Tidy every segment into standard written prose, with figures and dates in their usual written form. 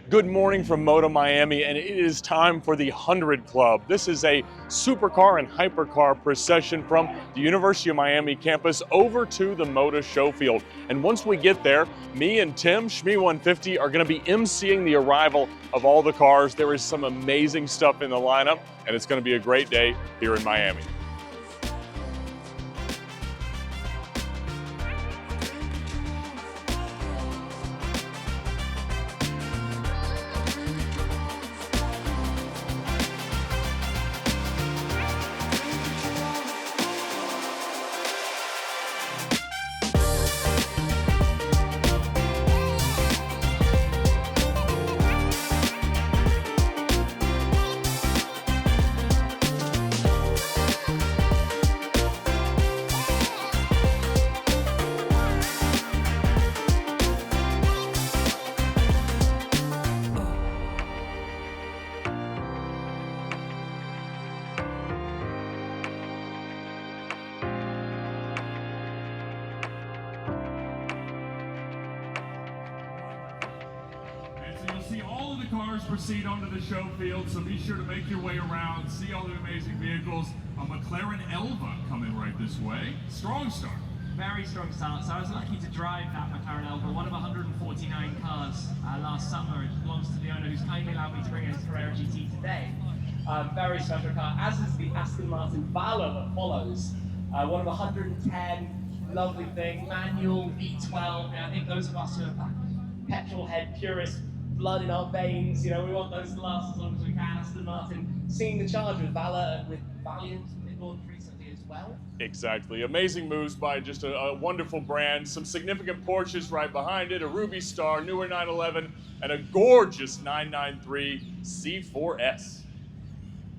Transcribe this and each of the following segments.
Good morning from MODA Miami, and it is time for the 100 Club. This is a supercar and hypercar procession from the University of Miami campus over to the MODA show field. And once we get there, me and Tim, Shmee 150, are going to be emceeing the arrival of all the cars. There is some amazing stuff in the lineup, and it's going to be a great day here in Miami. You'll see all of the cars proceed onto the show field, so be sure to make your way around, see all the amazing vehicles. A McLaren Elva coming right this way. Strong start. Very strong start. So I was lucky to drive that McLaren Elva, one of 149 cars last summer. It belongs to the owner who's kindly allowed me to bring in his Carrera GT today. Very special car, as is the Aston Martin Valor that follows. One of 110, lovely thing, manual V12. And I think those of us who are petrol head purists, blood in our veins, you know, we want those to last as long as we can. Aston Martin seeing the charge with Valor and with Valiant, they launched recently as well. Exactly. Amazing moves by just a wonderful brand. Some significant Porsches right behind it, a Ruby Star, newer 911, and a gorgeous 993 C4S.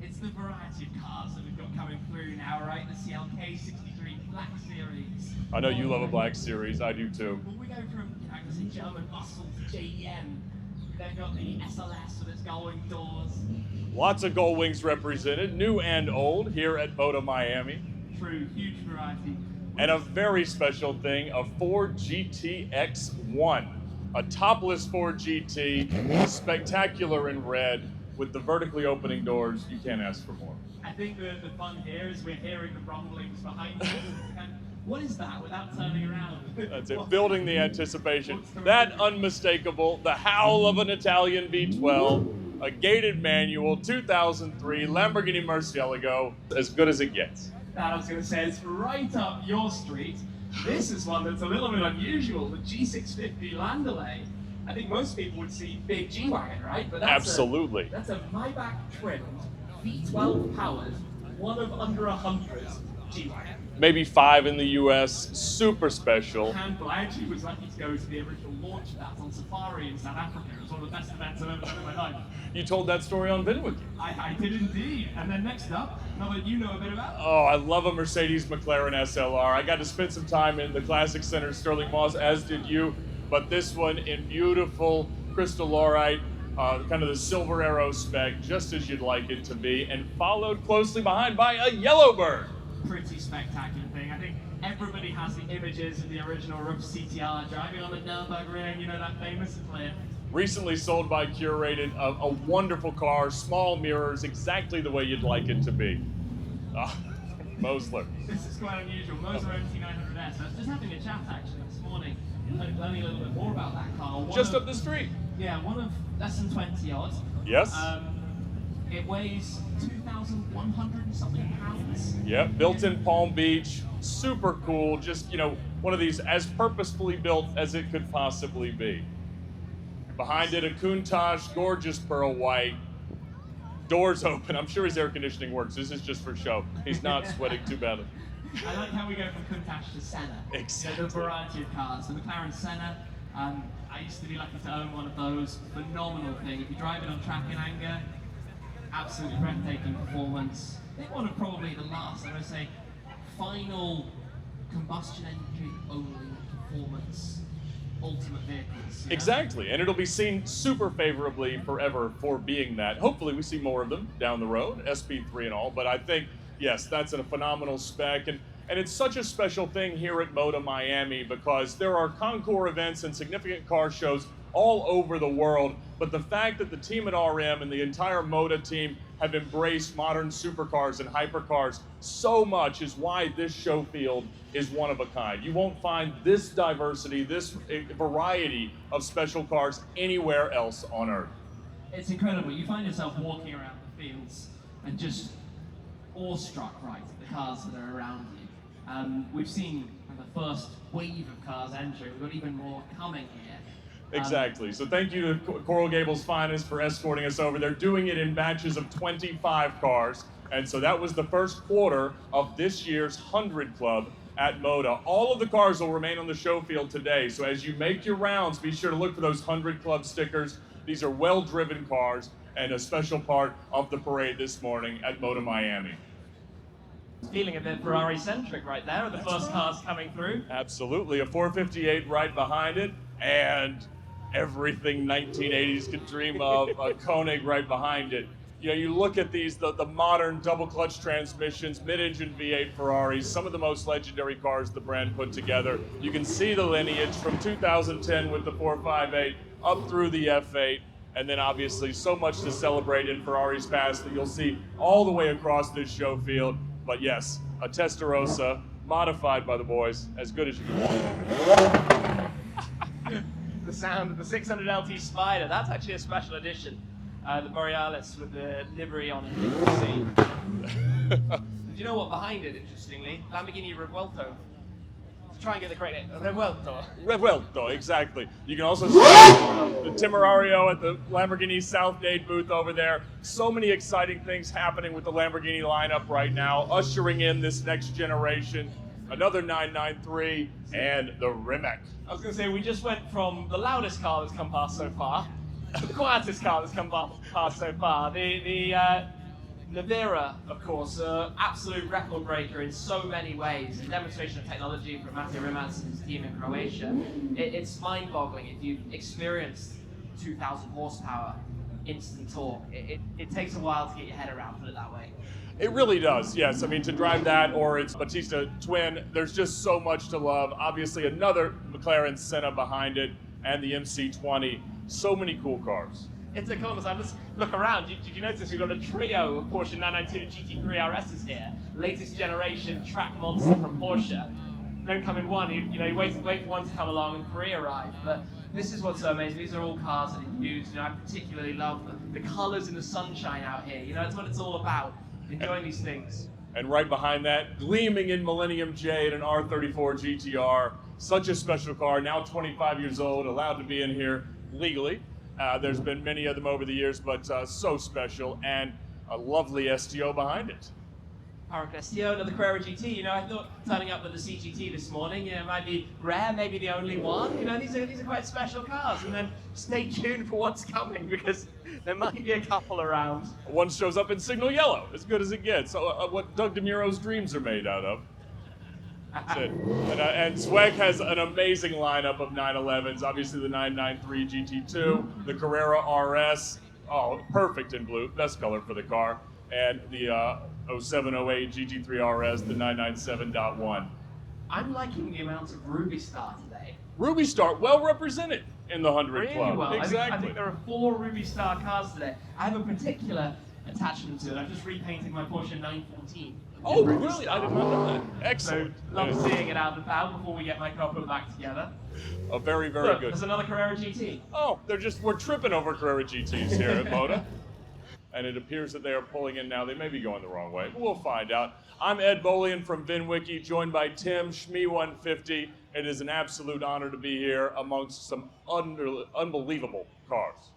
It's the variety of cars that we've got coming through now, right? The CLK 63 Black Series. I know you love a black series, I do too. Well, we go from, you know, I guess, German muscle to JDM. They've got the SLS with its gull-wing doors. Lots of Gull Wings represented, new and old, here at MODA Miami. True, huge variety. And a very special thing, a Ford GTX-1. A topless Ford GT, spectacular in red, with the vertically opening doors. You can't ask for more. I think the fun here is we're hearing the rumblings behind us. What is that without turning around? That's it, building the anticipation. That unmistakable, the howl of an Italian V12, a gated manual, 2003 Lamborghini Murcielago, as good as it gets. That I was going to say, it's right up your street. This is one that's a little bit unusual, the G650 Landaulet. I think most people would see big G-Wagon, right? But that's Absolutely. That's a Maybach trimmed, V12 powered, one of under 100 G-Wagon. Maybe 5 in the US, super special. Handful. I actually was lucky to go to the original launch of that on Safari in South Africa. It was one of the best events I've ever done in my life. You told that story on VINwiki. I did indeed. And then next up, now that you know a bit about. Oh, I love a Mercedes McLaren SLR. I got to spend some time in the Classic Center Sterling Moss, as did you. But this one in beautiful crystallurite, kind of the Silver Arrow spec, just as you'd like it to be, and followed closely behind by a Yellowbird. Pretty spectacular thing. I think everybody has the images of the original Ruff CTR driving on the Nürburgring, you know, that famous clip. Recently sold by Curated, a wonderful car, small mirrors, exactly the way you'd like it to be. Mosler. This is quite unusual. Moser MT900S. I was just having a chat actually this morning, learning a little bit more about that car. Just up the street. Yeah, one of less than 20 odd. Yes. It weighs 2,100 and something pounds. Yep, built in Palm Beach, super cool, just, you know, one of these as purposefully built as it could possibly be. Behind it, a Countach, gorgeous pearl white. Doors open. I'm sure his air conditioning works. This is just for show. He's not sweating too badly. I like how we go from Countach to Senna. Exactly. The variety of cars. The McLaren Senna, I used to be lucky to own one of those. Phenomenal thing. If you drive it on track in anger, absolutely breathtaking performance. I think one of probably the last, I would say, final combustion engine only performance ultimate vehicles. You know? Exactly, and it'll be seen super favorably forever for being that. Hopefully we see more of them down the road, SP3 and all, but I think, yes, that's a phenomenal spec, and it's such a special thing here at MODA Miami because there are concours events and significant car shows all over the world. But the fact that the team at RM and the entire MODA team have embraced modern supercars and hypercars so much is why this show field is one of a kind. You won't find this diversity, this variety of special cars anywhere else on Earth. It's incredible. You find yourself walking around the fields and just awestruck, right, at the cars that are around you. We've seen the first wave of cars entering. We've got even more coming here. Exactly. So thank you to Coral Gables Finest for escorting us over. They're doing it in batches of 25 cars. And so that was the first quarter of this year's 100 Club at MODA. All of the cars will remain on the show field today. So as you make your rounds, be sure to look for those 100 Club stickers. These are well-driven cars and a special part of the parade this morning at MODA Miami. Feeling a bit Ferrari-centric right there, with the first cars coming through. Absolutely. A 458 right behind it, and everything 1980s could dream of, a Koenig right behind it. You know, you look at these, the modern double clutch transmissions, mid-engine V8 Ferraris, some of the most legendary cars the brand put together. You can see the lineage from 2010 with the 458 up through the F8, and then obviously so much to celebrate in Ferrari's past that you'll see all the way across this show field. But yes, a Testarossa modified by the boys, as good as you can want. The sound of the 600 LT Spider, that's actually a special edition. The Borealis with the livery on it, you can see. Do you know what behind it, interestingly? Lamborghini Revuelto. To try and get the correct name. Revuelto. Revuelto, exactly. You can also see the Temerario at the Lamborghini South Dade booth over there. So many exciting things happening with the Lamborghini lineup right now, ushering in this next generation. Another 993 and the Rimac. I was going to say, we just went from the loudest car that's come past so far, the quietest car that's come past so far. The Navira, of course, absolute record breaker in so many ways. A demonstration of technology from Matej Rimac and his team in Croatia. It's mind-boggling if you've experienced 2,000 horsepower instant torque. It takes a while to get your head around, put it that way. It really does, yes. I mean, to drive that or its Batista twin, there's just so much to love. Obviously, another McLaren Senna behind it and the MC20. So many cool cars. It's a Columbus. I just look around. Did you notice we've got a trio of Porsche 992 GT3 RSs here? Latest generation track monster from Porsche. Don't come in one. You wait for one to come along and three arrive. But this is what's so amazing. These are all cars that you use. I particularly love the colors in the sunshine out here. That's what it's all about. Enjoying these things. And right behind that, gleaming in Millennium J and an R34 GTR. Such a special car, now 25 years old, allowed to be in here legally. There's been many of them over the years, but so special, and a lovely STO behind it. Hypercar STO, another Carrera GT. I thought turning up with the CGT this morning, it might be rare, maybe the only one. These are quite special cars. And then stay tuned for what's coming, because there might be a couple around. One shows up in signal yellow, as good as it gets. So, what Doug DeMuro's dreams are made out of. That's it. And Swag has an amazing lineup of 911s. Obviously, the 993 GT2, the Carrera RS. Oh, perfect in blue, best color for the car. And the 0708 GT3 RS, the 997.1. I'm liking the amount of Ruby Star today. Ruby Star, well represented in the 100 really Club. Well. Exactly. I think there are 4 Ruby Star cars today. I have a particular attachment to it. I've just repainted my Porsche 914. Oh, really? I did not know that. Excellent. So, love seeing it out and about before we get my car put back together. Oh, very, very Look, good. There's another Carrera GT. Oh, we're tripping over Carrera GTs here at MODA. And it appears that they are pulling in now. They may be going the wrong way, but we'll find out. I'm Ed Bolian from VINwiki, joined by Tim, Shmee 150. It is an absolute honor to be here amongst some unbelievable cars.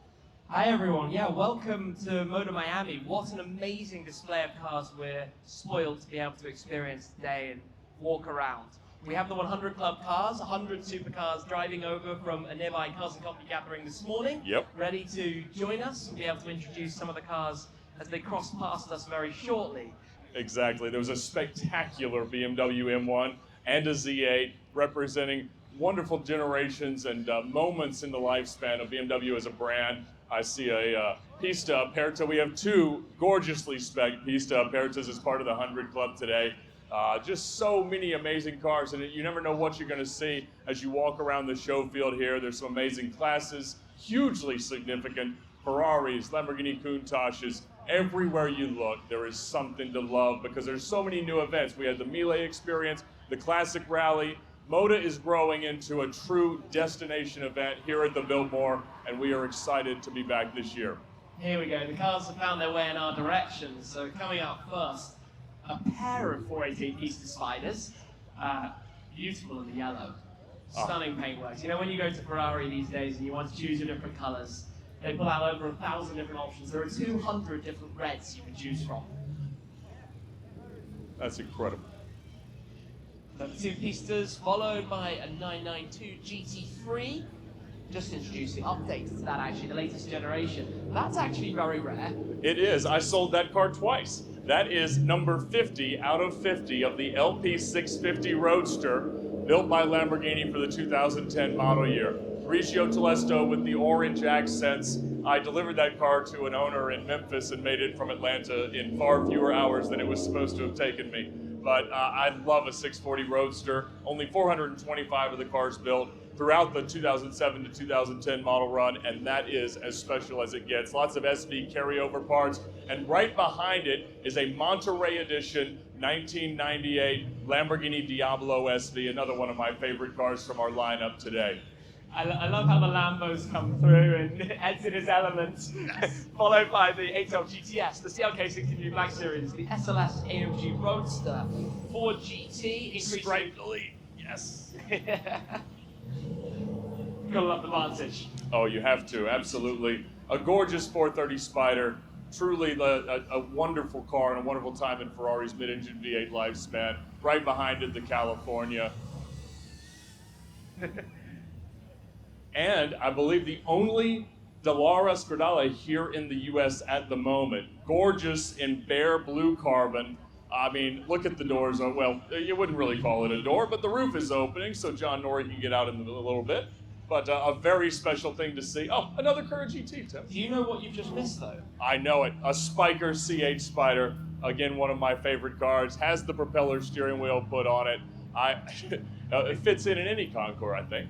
Hi everyone, welcome to MODA Miami. What an amazing display of cars we're spoiled to be able to experience today and walk around. We have the 100 Club cars, 100 supercars driving over from a nearby Cars and Coffee gathering this morning. Yep. Ready to join us and be able to introduce some of the cars as they cross past us very shortly. Exactly. There was a spectacular BMW M1 and a Z8 representing wonderful generations and moments in the lifespan of BMW as a brand. I see a Pista Aperta. We have 2 gorgeously spec'd Pista Apertas as part of the 100 Club today. Just so many amazing cars, and you never know what you're going to see as you walk around the show field here. There's some amazing classes, hugely significant. Ferraris, Lamborghini Countachs, everywhere you look, there is something to love because there's so many new events. We had the Melee experience, the Classic Rally. MODA is growing into a true destination event here at the Biltmore, and we are excited to be back this year. Here we go, the cars have found their way in our direction. So coming up first, a pair of 488 Pista Spiders, beautiful in the yellow, stunning paintworks. You know, when you go to Ferrari these days and you want to choose your different colors, they pull out over 1,000 different options. There are 200 different reds you can choose from. That's incredible. The two Pistas, followed by a 992 GT3. Just introduced the update to that, actually, the latest generation. That's actually very rare. It is. I sold that car twice. That is number 50 out of 50 of the LP650 Roadster, built by Lamborghini for the 2010 model year. Mauricio Telesto with the orange accents. I delivered that car to an owner in Memphis and made it from Atlanta in far fewer hours than it was supposed to have taken me. But I love a 640 Roadster. Only 425 of the cars built throughout the 2007 to 2010 model run, and that is as special as it gets. Lots of SV carryover parts, and right behind it is a Monterey Edition 1998 Lamborghini Diablo SV, another one of my favorite cars from our lineup today. I love how the Lambos come through and exit his elements, followed by the 812 GTS, the CLK62 Black Series, the SLS AMG Roadster, Ford GT, Stripe delete, yes. Gotta love the Vantage. Oh, you have to, absolutely. A gorgeous 430 Spider, truly a wonderful car and a wonderful time in Ferrari's mid-engine V8 lifespan. Right behind it, the California. And I believe the only Dallara Stradale here in the US at the moment. Gorgeous in bare blue carbon. I mean, look at the doors. Well, you wouldn't really call it a door, but the roof is opening, so John Norrie can get out in a little bit. But a very special thing to see. Oh, another Courage GT, Tim. Do you know what you've just missed, though? I know it. A Spiker C8 Spider. Again, one of my favorite cars. Has the propeller steering wheel put on it. It fits in any Concours, I think.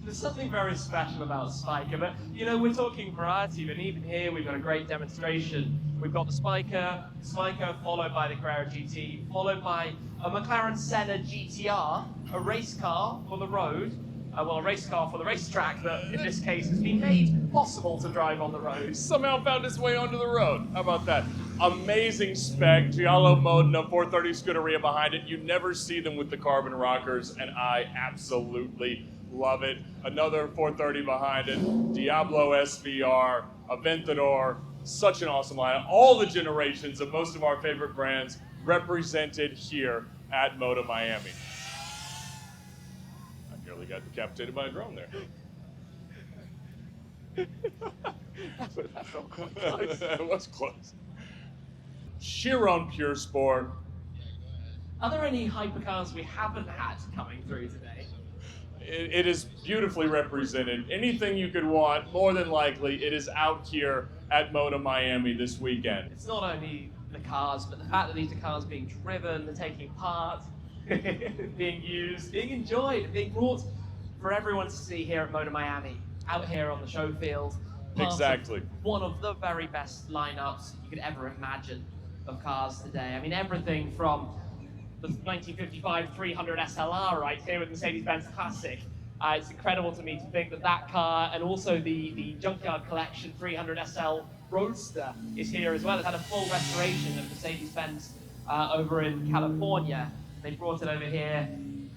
There's something very special about Spiker, but you know, we're talking variety, but even here we've got a great demonstration. We've got the Spiker followed by the Carrera GT, followed by a McLaren Senna GTR, a race car for the road, a race car for the racetrack that in this case has been made possible to drive on the road. Somehow found its way onto the road. How about that? Amazing spec, Giallo Modena 430 Scuderia behind it. You never see them with the carbon rockers, and I absolutely love it. Another 430 behind it, Diablo SVR, Aventador, such an awesome lineup. All the generations of most of our favorite brands represented here at MODA Miami. I nearly got decapitated by a drone there. That's not quite close. That was close. Chiron Pure Sport. Are there any hypercars we haven't had coming through today? It is beautifully represented. Anything you could want, more than likely, it is out here at MODA Miami this weekend. It's not only the cars, but the fact that these are cars being driven, they're taking part, being used, being enjoyed, being brought for everyone to see here at MODA Miami, out here on the show field. Exactly. One of the very best lineups you could ever imagine of cars today. I mean, everything from the 1955 300 SLR right here with Mercedes-Benz Classic. It's incredible to me to think that that car and also the Junkyard Collection 300 SL Roadster is here as well. It's had a full restoration of Mercedes-Benz over in California. They brought it over here.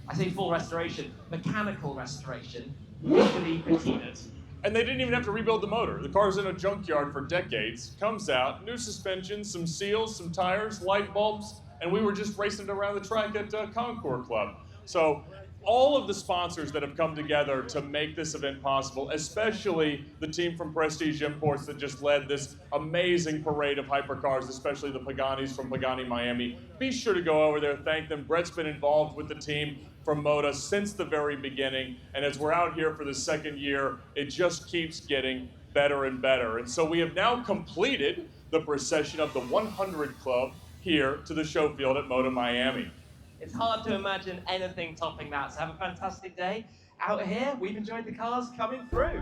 I say full restoration, mechanical restoration, really patinaed. And they didn't even have to rebuild the motor. The car's in a junkyard for decades, comes out, new suspension, some seals, some tires, light bulbs, and we were just racing it around the track at Concours Club. So all of the sponsors that have come together to make this event possible, especially the team from Prestige Imports that just led this amazing parade of hypercars, especially the Paganis from Pagani Miami. Be sure to go over there, thank them. Brett's been involved with the team from MODA since the very beginning, and as we're out here for the second year, it just keeps getting better and better. And so we have now completed the procession of the 100 Club here to the show field at MODA Miami. It's hard to imagine anything topping that. So have a fantastic day out here. We've enjoyed the cars coming through.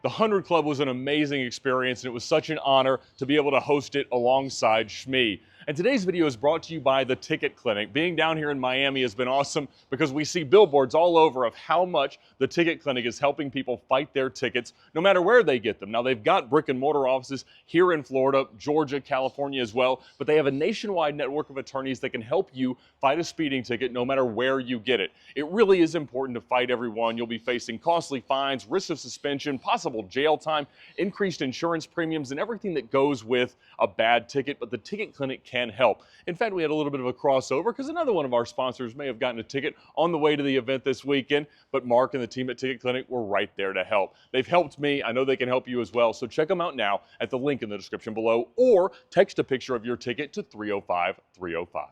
The 100 Club was an amazing experience, and it was such an honor to be able to host it alongside Shmee. And today's video is brought to you by the Ticket Clinic. Being down here in Miami has been awesome because we see billboards all over of how much the Ticket Clinic is helping people fight their tickets, no matter where they get them. Now, they've got brick and mortar offices here in Florida, Georgia, California as well, but they have a nationwide network of attorneys that can help you fight a speeding ticket no matter where you get it. It really is important to fight every one. You'll be facing costly fines, risks of suspension, possible jail time, increased insurance premiums, and everything that goes with a bad ticket, but the Ticket Clinic can help. In fact, we had a little bit of a crossover because another one of our sponsors may have gotten a ticket on the way to the event this weekend, but Mark and the team at Ticket Clinic were right there to help. They've helped me. I know they can help you as well, so check them out now at the link in the description below or text a picture of your ticket to 305 305.